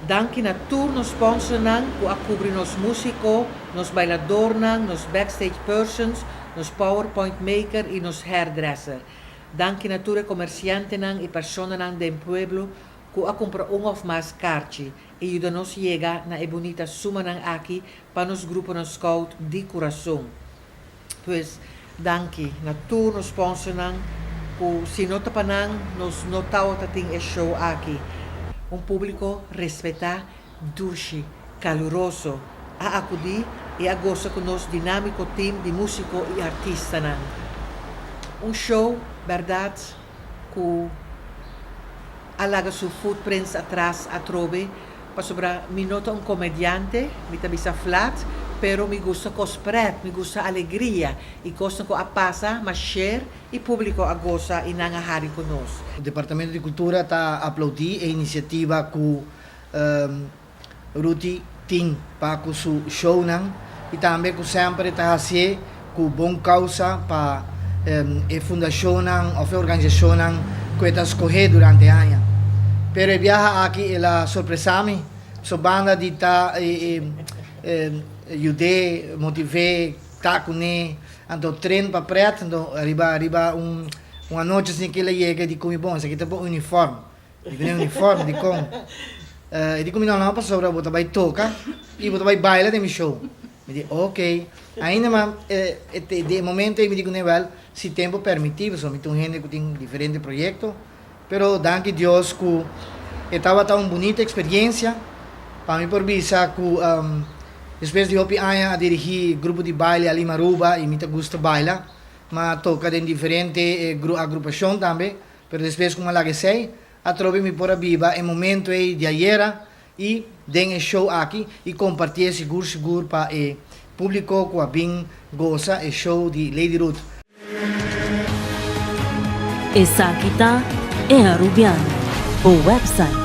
Danke na tour nos sponsor nang, ku a cobrir nos músico, nos bailador nang, nos backstage persons, nos PowerPoint maker e nos hairdresser. Danke na tour comerciante nang e persona nang del pueblo, ku a compra of mas carchi e ajuda nos llega na e bonita suma nang aqui para nos grupo nos scout di coração. Pues, danke na tour nos sponsor nang, ku si nota pa nang, nos notao tating e show aqui. Um público respetar, dulce, caloroso, a acudir e a goza com nosso dinâmico time de músico e artista. Show, verdade, que alaga seu footprints atrás a trove, para sobra me nota comediante, me tabisa flat, pero me gusta cosprep, me gusta alegria e gosta com a passa, mas share e público a goza e nanga hari conosco. O Departamento de Cultura está a aplaudir a iniciativa que Ruti tem para o seu show e também que sempre está a ser com bom causa para a fundação ou a organização que está escolher durante o ano. Pero a viaja aqui ela surpresa-me, sua banda de tá ajudei, motivei, tá com ele, então treino para preto, então arriba uma noite assim que ele chega e diz como bom, isso aqui tá bom uniforme, digo nem uniforme, digo como, e digo não para sobra, bota vai tocar e bota vai bailar de meu show, me diz ok, ainda mas de momento eu me digo nível, se tempo permitivo, só me tem gente que tem diferentes projetos, pero danke Deus que estava tão bonita experiência para mim por visa que depois de hopi a dirigir grupo de baile ali Maruba e me gusta bailar, mas toca em diferente agrupação também, pero depois como lá que sei, a trove me por viva em momento aí de ayer e den show aqui e compartilhar seguro para o público que bem goza o show de Lady Ruth. Essa aqui tá é a Rubiano, o website